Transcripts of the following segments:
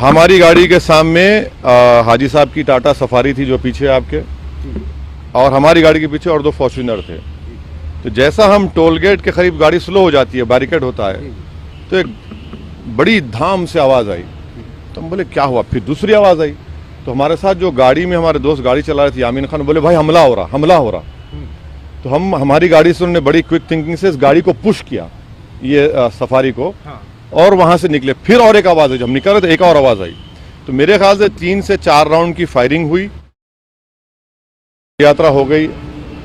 हमारी गाड़ी के सामने हाजी साहब की टाटा सफारी थी जो पीछे आपके, और हमारी गाड़ी के पीछे और दो फॉर्च्यूनर थे। तो जैसा हम टोल गेट के करीब गाड़ी स्लो हो जाती है, बैरिकेड होता है, तो एक बड़ी धाम से आवाज़ आई। तो हम बोले क्या हुआ, फिर दूसरी आवाज़ आई। तो हमारे साथ जो गाड़ी में हमारे दोस्त गाड़ी चला रहे थे यामीन खान, बोले भाई हमला हो रहा, हमला हो रहा। तो हमारी गाड़ी से उन्होंने बड़ी क्विक थिंकिंग से इस गाड़ी को पुश किया, ये सफारी को, और वहां से निकले। फिर और एक आवाज़ आई, जब हम निकल रहे थे एक और आवाज़ आई। तो मेरे ख्याल से 3 से 4 राउंड की फायरिंग हुई, यात्रा हो गई।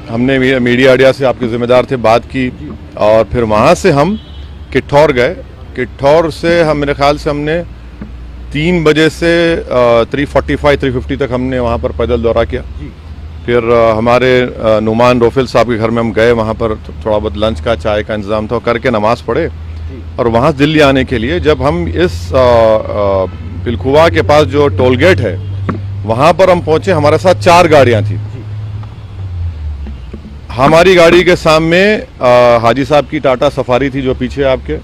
हमने मीडिया आइडिया से, आपके जिम्मेदार थे, बात की, और फिर वहां से हम किठौर गए। किठौर से हम, मेरे ख्याल से हमने 3 बजे से 3:45-3:50 तक हमने वहाँ पर पैदल दौरा किया। फिर हमारे नुमान रोफिल साहब के घर में हम गए, वहाँ पर थोड़ा बहुत लंच का, चाय का इंतज़ाम था, करके नमाज़ पढ़े, और वहाँ से दिल्ली आने के लिए जब हम इस पिलखुवा के पास जो टोल गेट है वहाँ पर हम पहुँचे, हमारे साथ 4 गाड़ियाँ थी। हमारी गाड़ी के सामने हाजी साहब की टाटा सफारी थी जो पीछे आपके,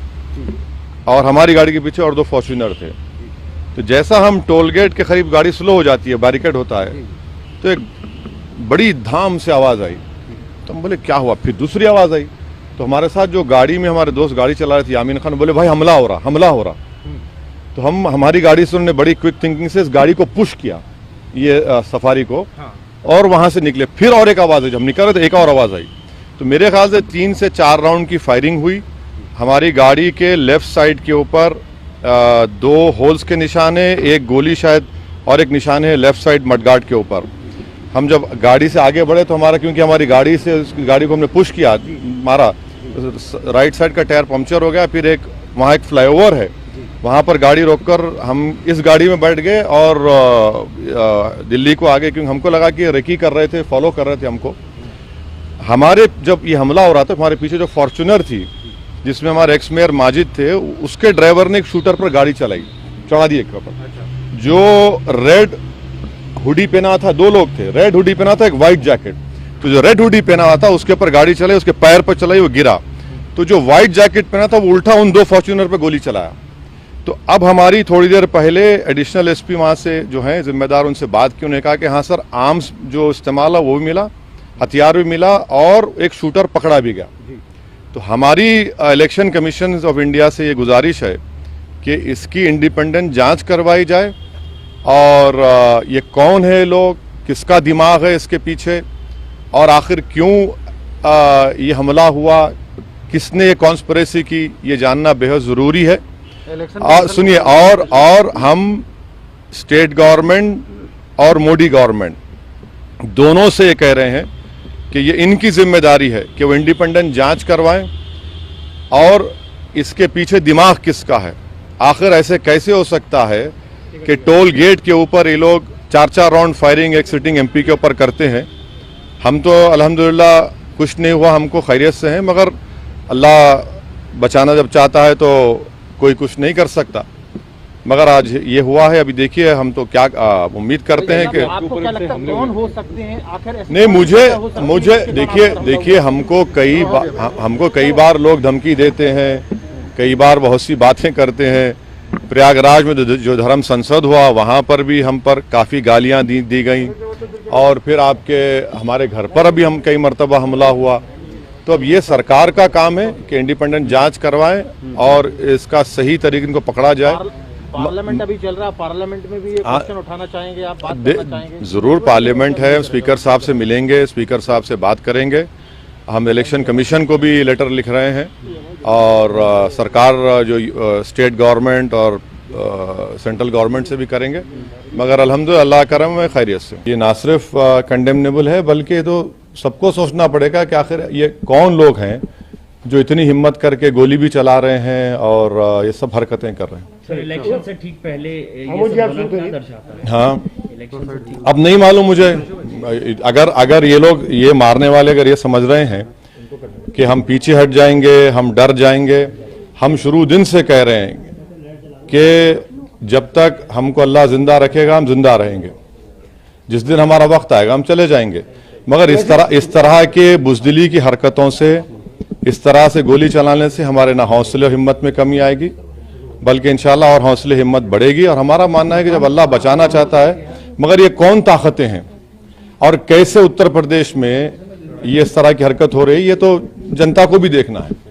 और हमारी गाड़ी के पीछे और दो फॉर्च्यूनर थे। तो जैसा हम टोल गेट के करीब गाड़ी स्लो हो जाती है, बैरिकेड होता है, तो एक बड़ी धाम से आवाज़ आई। तो हम बोले क्या हुआ, फिर दूसरी आवाज़ आई। तो हमारे साथ जो गाड़ी में हमारे दोस्त गाड़ी चला रहे थे यामीन खान, बोले भाई हमला हो रहा, हमला हो रहा। तो हमारी गाड़ी से उन्होंने बड़ी क्विक थिंकिंग से इस गाड़ी को पुश किया, ये सफारी को, और वहां से निकले। फिर और एक आवाज़ आई, जब हम निकल रहे थे एक और आवाज़ आई। तो मेरे ख्याल से 3 से 4 राउंड की फायरिंग हुई। हमारी गाड़ी के लेफ्ट साइड के ऊपर 2 होल्स के निशान है, एक गोली शायद, और एक निशान है लेफ्ट साइड मडगार्ड के ऊपर। हम जब गाड़ी से आगे बढ़े तो हमारा, क्योंकि हमारी गाड़ी से उस गाड़ी को हमने पुश किया, मारा, राइट साइड का टायर पंक्चर हो गया। फिर एक वहाँ एक फ्लाईओवर है, वहाँ पर गाड़ी रोककर हम इस गाड़ी में बैठ गए और दिल्ली को आगे, क्योंकि हमको लगा कि रेकी कर रहे थे, फॉलो कर रहे थे हमको। हमारे जब ये हमला हो रहा था, हमारे पीछे जो फॉर्च्यूनर थी जिसमें हमारे एक्स मेयर माजिद थे, उसके ड्राइवर ने एक शूटर पर गाड़ी चलाई, चढ़ा दी एक पर। जो रेड हुडी पहना था, 2 लोग थे, रेड हुडी पहना था, एक वाइट जैकेट। तो जो रेड हुडी पहना हुआ था उसके ऊपर गाड़ी चलाई, उसके पैर पर चलाई, वो गिरा। तो जो व्हाइट जैकेट पहना था वो उल्टा उन 2 फॉर्च्यूनर पर गोली चलाया। तो अब हमारी थोड़ी देर पहले एडिशनल एसपी वहाँ से जो हैं जिम्मेदार, उनसे बात की। उन्होंने कहा कि हाँ सर, आर्म्स जो इस्तेमाल है वो भी मिला, हथियार भी मिला, और एक शूटर पकड़ा भी गया। तो हमारी इलेक्शन कमीशन ऑफ इंडिया से ये गुजारिश है कि इसकी इंडिपेंडेंट जांच करवाई जाए, और ये कौन है लोग, किसका दिमाग है इसके पीछे, और आखिर क्यों ये हमला हुआ, किसने ये कॉन्स्पिरेसी की, ये जानना बेहद ज़रूरी है। सुनिए, और हम स्टेट गवर्नमेंट और मोदी गवर्नमेंट दोनों से ये कह रहे हैं कि ये इनकी जिम्मेदारी है कि वो इंडिपेंडेंट जांच करवाएं, और इसके पीछे दिमाग किसका है। आखिर ऐसे कैसे हो सकता है कि टोल गेट के ऊपर ये लोग 4-4 राउंड फायरिंग एक सिटिंग एमपी के ऊपर करते हैं। हम तो अल्हम्दुलिल्लाह कुछ नहीं हुआ, हमको खैरियत से हैं, मगर अल्लाह बचाना जब चाहता है तो कोई कुछ नहीं कर सकता। मगर आज ये हुआ है। अभी देखिए, हम तो क्या उम्मीद करते हैं कि आपको क्या लगता है कौन हो सकते हैं आखिर? नहीं, मुझे देखिए हमको कई बार लोग धमकी देते हैं, कई बार बहुत सी बातें करते हैं। प्रयागराज में जो धर्म संसद हुआ वहाँ पर भी हम पर काफ़ी गालियाँ दी गई, और फिर हमारे घर पर अभी हम कई मरतबा हमला हुआ। तो अब ये सरकार का काम है कि इंडिपेंडेंट जांच करवाएं और इसका सही तरीके इनको पकड़ा जाए। पार्लियामेंट अभी चल रहा है, पार्लियामेंट में भी ये क्वेश्चन उठाना चाहेंगे आप, बात करना चाहेंगे? जरूर, पार्लियामेंट है, स्पीकर साहब से मिलेंगे, स्पीकर साहब से बात करेंगे। हम इलेक्शन कमीशन को भी लेटर लिख रहे हैं, और सरकार जो स्टेट गवर्नमेंट और सेंट्रल गवर्नमेंट से भी करेंगे। मगर अल्हम्दुलिल्लाह अल्लाह करम में खैरियत से। ये ना सिर्फ कंडेमनेबल है, बल्कि तो सबको सोचना पड़ेगा कि आखिर ये कौन लोग हैं जो इतनी हिम्मत करके गोली भी चला रहे हैं और ये सब हरकतें कर रहे हैं। सर, इलेक्शन से ठीक पहले ये सब क्या दर्शाता है? हाँ, इलेक्शन से ठीक अब नहीं मालूम मुझे। अगर ये लोग, ये मारने वाले अगर ये समझ रहे हैं कि हम पीछे हट जाएंगे, हम डर जाएंगे, हम शुरू दिन से कह रहे हैं कि जब तक हमको अल्लाह जिंदा रखेगा हम जिंदा रहेंगे, जिस दिन हमारा वक्त आएगा हम चले जाएंगे। मगर इस तरह के बुज़दिली की हरकतों से, इस तरह से गोली चलाने से हमारे ना हौसले और हिम्मत में कमी आएगी, बल्कि इंशाल्लाह और हौसले हिम्मत बढ़ेगी। और हमारा मानना है कि जब अल्लाह बचाना चाहता है, मगर ये कौन ताकतें हैं और कैसे उत्तर प्रदेश में ये इस तरह की हरकत हो रही है, ये तो जनता को भी देखना है।